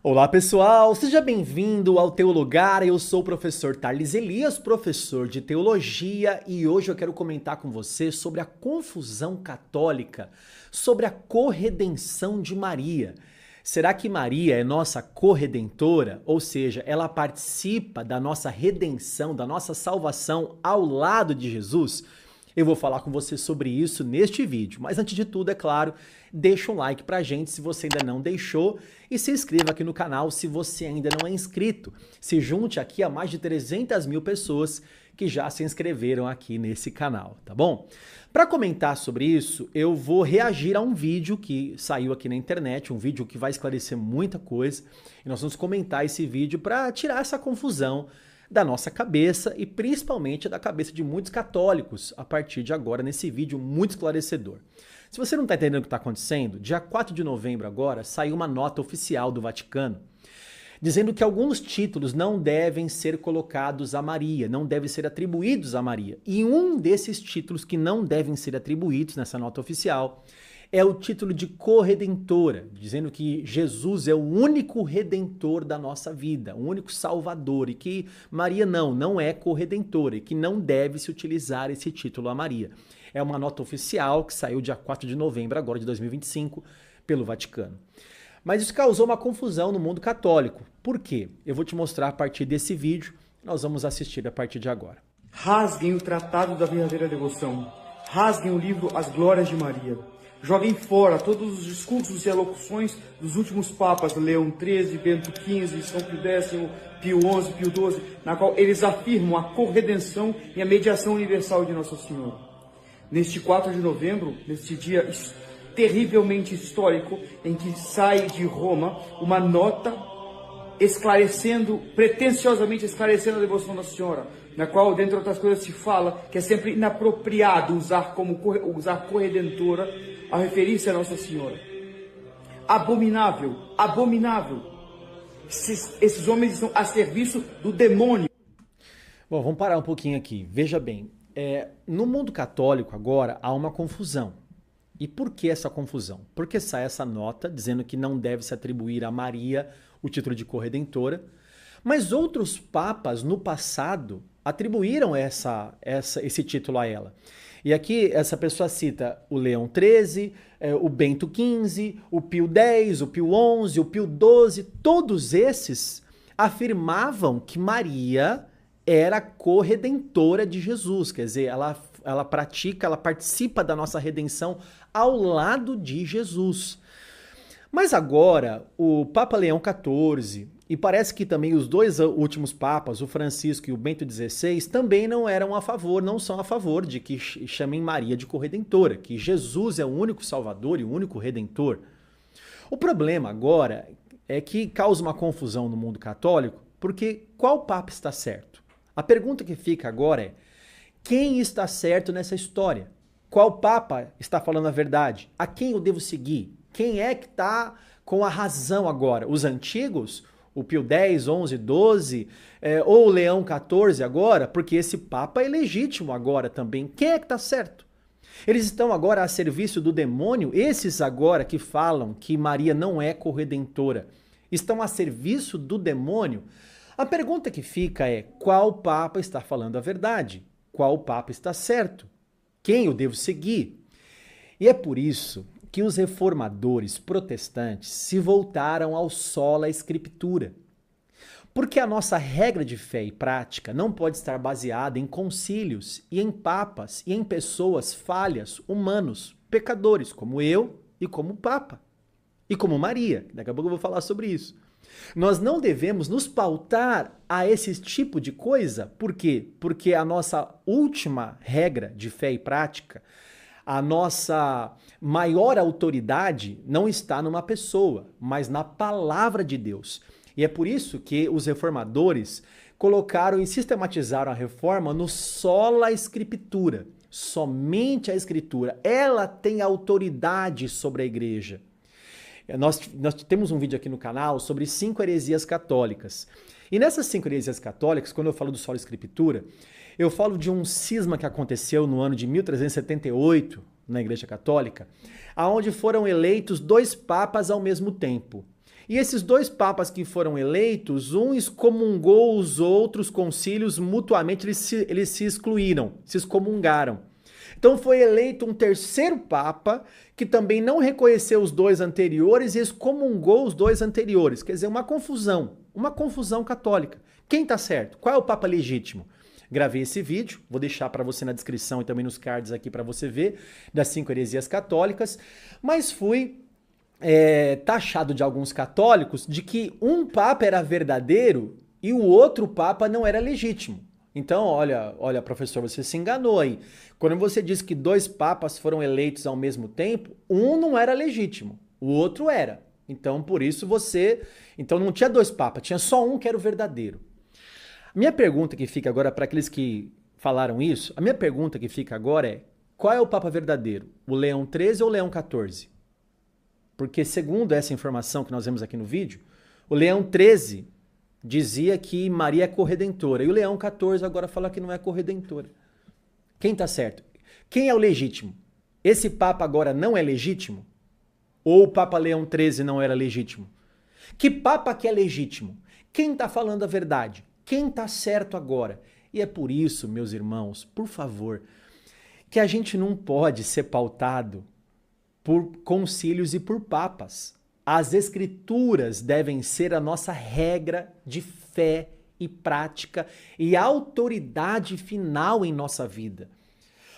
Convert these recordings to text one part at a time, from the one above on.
Olá pessoal, seja bem-vindo ao Teolugar. Eu sou o professor Tarles Elias, professor de teologia, e hoje eu quero comentar com você sobre a confusão católica, sobre a corredenção de Maria. Será que Maria é nossa corredentora? Ou seja, ela participa da nossa redenção, da nossa salvação ao lado de Jesus? Eu vou falar com você sobre isso neste vídeo, mas antes de tudo, é claro, deixa um like pra gente se você ainda não deixou e se inscreva aqui no canal se você ainda não é inscrito. Se junte aqui a mais de 300 mil pessoas que já se inscreveram aqui nesse canal, tá bom? Para comentar sobre isso, eu vou reagir a um vídeo que saiu aqui na internet, um vídeo que vai esclarecer muita coisa, e nós vamos comentar esse vídeo para tirar essa confusão da nossa cabeça e principalmente da cabeça de muitos católicos a partir de agora nesse vídeo muito esclarecedor. Se você não está entendendo o que está acontecendo, dia 4 de novembro agora saiu uma nota oficial do Vaticano dizendo que alguns títulos não devem ser colocados a Maria, não devem ser atribuídos a Maria. E um desses títulos que não devem ser atribuídos nessa nota oficial é o título de corredentora, dizendo que Jesus é o único redentor da nossa vida, o único salvador, e que Maria não é corredentora, e que não deve se utilizar esse título a Maria. É uma nota oficial que saiu dia 4 de novembro agora de 2025 pelo Vaticano. Mas isso causou uma confusão no mundo católico. Por quê? Eu vou te mostrar a partir desse vídeo, nós vamos assistir a partir de agora. Rasguem o Tratado da Verdadeira Devoção. Rasguem o livro As Glórias de Maria. Joguem fora todos os discursos e alocuções dos últimos papas, Leão XIII, Bento XV, São Pio X, Pio XI, Pio XII, na qual eles afirmam a corredenção e a mediação universal de Nossa Senhora. Neste 4 de novembro, neste dia terrivelmente histórico, em que sai de Roma uma nota esclarecendo, pretensiosamente esclarecendo a devoção da Senhora, na qual, dentre outras coisas, se fala que é sempre inapropriado usar corredentora a referir-se a Nossa Senhora. Abominável, abominável. Esses homens estão a serviço do demônio. Bom, vamos parar um pouquinho aqui. Veja bem, no mundo católico agora há uma confusão. E por que essa confusão? Porque sai essa nota dizendo que não deve se atribuir a Maria o título de corredentora, mas outros papas no passado atribuíram esse título a ela. E aqui essa pessoa cita o Leão XIII, o Bento XV, o Pio X, o Pio XI, o Pio XII, todos esses afirmavam que Maria era corredentora de Jesus, quer dizer, ela participa da nossa redenção ao lado de Jesus. Mas agora, o Papa Leão XIV, e parece que também os dois últimos papas, o Francisco e o Bento XVI, também não são a favor de que chamem Maria de corredentora, que Jesus é o único salvador e o único redentor. O problema agora é que causa uma confusão no mundo católico, porque qual papa está certo? A pergunta que fica agora é: quem está certo nessa história? Qual papa está falando a verdade? A quem eu devo seguir? Quem é que está com a razão agora? Os antigos? O Pio X, XI, XII? Ou o Leão XIV agora? Porque esse papa é legítimo agora também. Quem é que está certo? Eles estão agora a serviço do demônio? Esses agora que falam que Maria não é corredentora, estão a serviço do demônio? A pergunta que fica é: qual papa está falando a verdade? Qual papa está certo? Quem eu devo seguir? E é por isso que os reformadores protestantes se voltaram ao sola scriptura. Porque a nossa regra de fé e prática não pode estar baseada em concílios e em papas e em pessoas falhas, humanos, pecadores, como eu e como o Papa. E como Maria. Daqui a pouco eu vou falar sobre isso. Nós não devemos nos pautar a esse tipo de coisa. Por quê? Porque a nossa última regra de fé e prática, a nossa maior autoridade não está numa pessoa, mas na palavra de Deus. E é por isso que os reformadores colocaram e sistematizaram a reforma no sola scriptura. Somente a Escritura. Ela tem autoridade sobre a igreja. Nós temos um vídeo aqui no canal sobre 5 heresias católicas. E nessas 5 heresias católicas, quando eu falo do sola scriptura, eu falo de um cisma que aconteceu no ano de 1378 na Igreja Católica, aonde foram eleitos 2 papas ao mesmo tempo. E esses dois papas que foram eleitos, um excomungou os outros concílios mutuamente, eles se excluíram, se excomungaram. Então foi eleito um terceiro papa que também não reconheceu os dois anteriores e excomungou os dois anteriores. Quer dizer, uma confusão católica. Quem está certo? Qual é o papa legítimo? Gravei esse vídeo, vou deixar para você na descrição e também nos cards aqui para você ver, das 5 heresias católicas, mas fui taxado de alguns católicos de que um papa era verdadeiro e o outro papa não era legítimo. Então, olha, professor, você se enganou aí. Quando você diz que 2 papas foram eleitos ao mesmo tempo, um não era legítimo, o outro era. Então, por isso Então não tinha 2 papas, tinha só um que era o verdadeiro. Minha pergunta que fica agora, para aqueles que falaram isso, a minha pergunta que fica agora é: qual é o papa verdadeiro? O Leão XIII ou o Leão XIV? Porque segundo essa informação que nós vemos aqui no vídeo, o Leão XIII dizia que Maria é corredentora. E o Leão XIV agora fala que não é corredentora. Quem está certo? Quem é o legítimo? Esse Papa agora não é legítimo? Ou o Papa Leão XIII não era legítimo? Que Papa que é legítimo? Quem está falando a verdade? Quem está certo agora? E é por isso, meus irmãos, por favor, que a gente não pode ser pautado por concílios e por papas. As escrituras devem ser a nossa regra de fé e prática e autoridade final em nossa vida.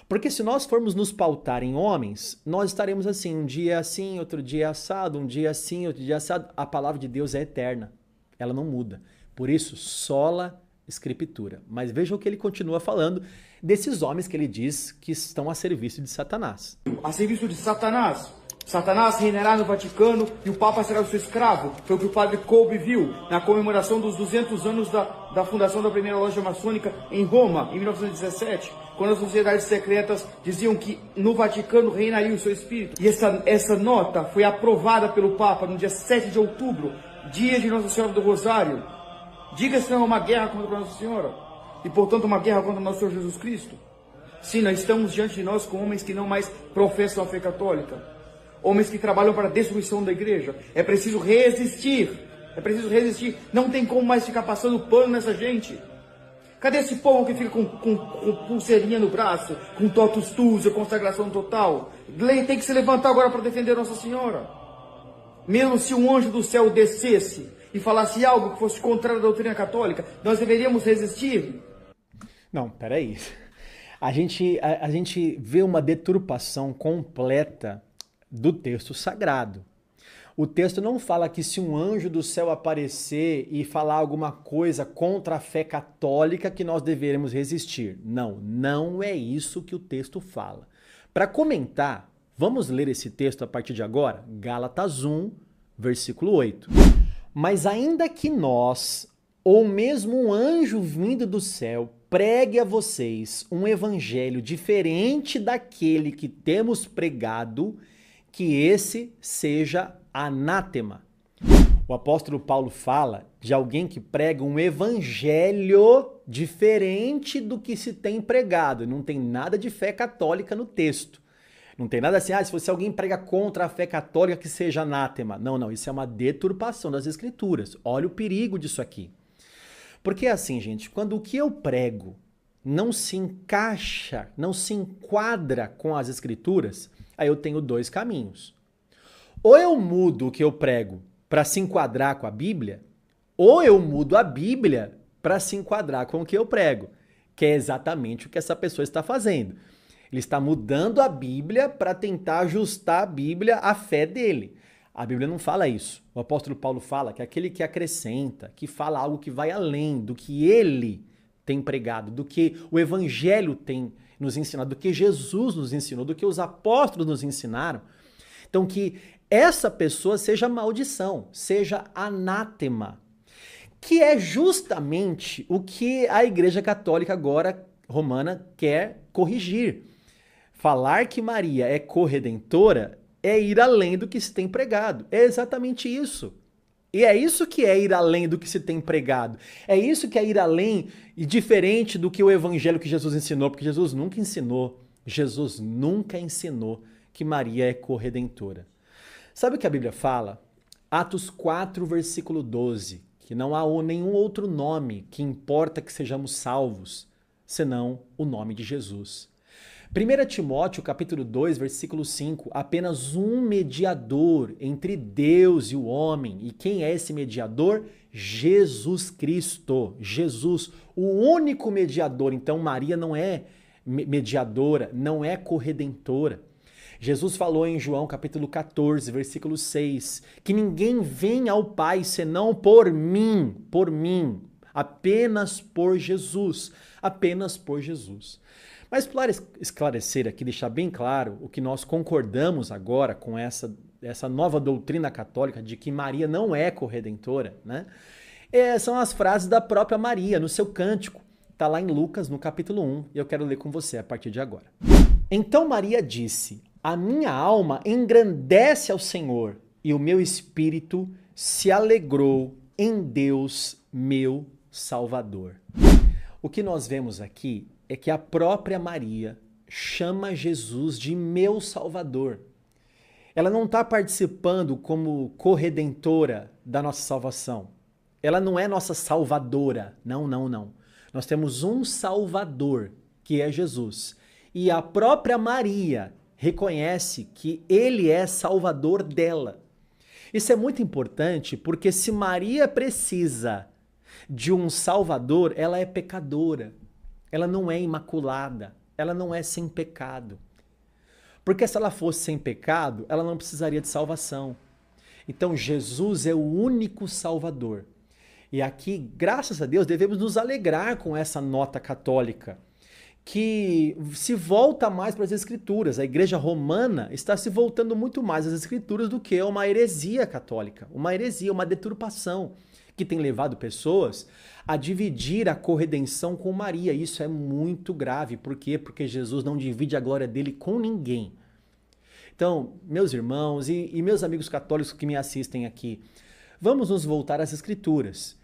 Porque se nós formos nos pautar em homens, nós estaremos assim, um dia assim, outro dia assado, um dia assim, outro dia assado. A palavra de Deus é eterna, ela não muda. Por isso, sola escritura. Mas veja o que ele continua falando desses homens que ele diz que estão a serviço de Satanás. A serviço de Satanás. Satanás reinará no Vaticano e o Papa será o seu escravo. Foi o que o padre Kolbe viu na comemoração dos 200 anos da fundação da primeira loja maçônica em Roma, em 1917, quando as sociedades secretas diziam que no Vaticano reinaria o seu espírito. E essa nota foi aprovada pelo Papa no dia 7 de outubro, dia de Nossa Senhora do Rosário. Diga se não é uma guerra contra Nossa Senhora e, portanto, uma guerra contra nosso Senhor Jesus Cristo. Sim, nós estamos diante de nós com homens que não mais professam a fé católica. Homens que trabalham para a destruição da igreja. É preciso resistir. É preciso resistir. Não tem como mais ficar passando pano nessa gente. Cadê esse povo que fica com pulseirinha no braço, com totus tuus, consagração total? Tem que se levantar agora para defender Nossa Senhora. Mesmo se um anjo do céu descesse e falasse algo que fosse contrário à doutrina católica, nós deveríamos resistir? Não, peraí. A gente vê uma deturpação completa do texto sagrado. O texto não fala que se um anjo do céu aparecer e falar alguma coisa contra a fé católica que nós deveremos resistir. Não, não é isso que o texto fala. Para comentar, vamos ler esse texto a partir de agora? Gálatas 1, versículo 8. Mas ainda que nós, ou mesmo um anjo vindo do céu, pregue a vocês um evangelho diferente daquele que temos pregado, que esse seja anátema. O apóstolo Paulo fala de alguém que prega um evangelho diferente do que se tem pregado. Não tem nada de fé católica no texto. Não tem nada assim, se alguém prega contra a fé católica, que seja anátema. Não, não, isso é uma deturpação das escrituras. Olha o perigo disso aqui. Porque é assim, gente, quando o que eu prego não se encaixa, não se enquadra com as escrituras, aí eu tenho 2 caminhos. Ou eu mudo o que eu prego para se enquadrar com a Bíblia, ou eu mudo a Bíblia para se enquadrar com o que eu prego, que é exatamente o que essa pessoa está fazendo. Ele está mudando a Bíblia para tentar ajustar a Bíblia à fé dele. A Bíblia não fala isso. O apóstolo Paulo fala que aquele que acrescenta, que fala algo que vai além do que ele tem pregado, do que o Evangelho tem nos ensinado, do que Jesus nos ensinou, do que os apóstolos nos ensinaram. Então, que essa pessoa seja maldição, seja anátema, que é justamente o que a Igreja Católica agora romana quer corrigir. Falar que Maria é corredentora é ir além do que se tem pregado. É exatamente isso. E é isso que é ir além do que se tem pregado. É isso que é ir além e diferente do que o evangelho que Jesus ensinou, porque Jesus nunca ensinou que Maria é corredentora. Sabe o que a Bíblia fala? Atos 4, versículo 12, que não há nenhum outro nome que importa que sejamos salvos, senão o nome de Jesus. 1 Timóteo, capítulo 2, versículo 5, apenas um mediador entre Deus e o homem. E quem é esse mediador? Jesus Cristo. Jesus, o único mediador. Então Maria não é mediadora, não é corredentora. Jesus falou em João capítulo 14, versículo 6, que ninguém vem ao Pai senão por mim, apenas por Jesus, apenas por Jesus. Mas para esclarecer aqui, deixar bem claro o que nós concordamos agora com essa nova doutrina católica de que Maria não é corredentora, né? São as frases da própria Maria no seu cântico. Está lá em Lucas, no capítulo 1, e eu quero ler com você a partir de agora. Então Maria disse: a minha alma engrandece ao Senhor, e o meu espírito se alegrou em Deus, meu Salvador. O que nós vemos aqui é que a própria Maria chama Jesus de meu Salvador. Ela não está participando como corredentora da nossa salvação. Ela não é nossa salvadora. Não. Nós temos um Salvador, que é Jesus. E a própria Maria reconhece que ele é salvador dela. Isso é muito importante porque se Maria precisa de um salvador, ela é pecadora. Ela não é imaculada, ela não é sem pecado. Porque se ela fosse sem pecado, ela não precisaria de salvação. Então Jesus é o único salvador. E aqui, graças a Deus, devemos nos alegrar com essa nota católica, que se volta mais para as Escrituras. A Igreja Romana está se voltando muito mais às Escrituras do que uma heresia católica, uma heresia, uma deturpação, que tem levado pessoas a dividir a corredenção com Maria. Isso é muito grave. Por quê? Porque Jesus não divide a glória dele com ninguém. Então, meus irmãos e meus amigos católicos que me assistem aqui, vamos nos voltar às Escrituras.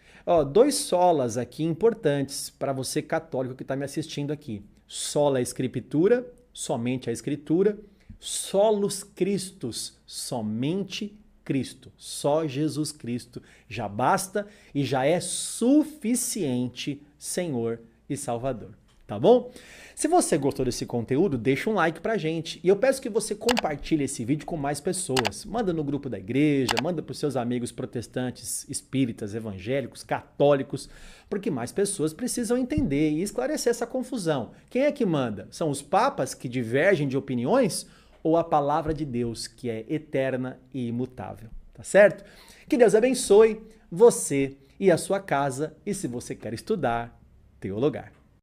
Dois solas aqui importantes para você católico que está me assistindo aqui. Sola Escritura, somente a Escritura. Solus Christus, somente Cristo. Só Jesus Cristo já basta e já é suficiente Senhor e Salvador. Tá bom? Se você gostou desse conteúdo, deixa um like pra gente. E eu peço que você compartilhe esse vídeo com mais pessoas. Manda no grupo da igreja, manda pros seus amigos protestantes, espíritas, evangélicos, católicos, porque mais pessoas precisam entender e esclarecer essa confusão. Quem é que manda? São os papas que divergem de opiniões ou a palavra de Deus, que é eterna e imutável? Tá certo? Que Deus abençoe você e a sua casa. E se você quer estudar, teologar.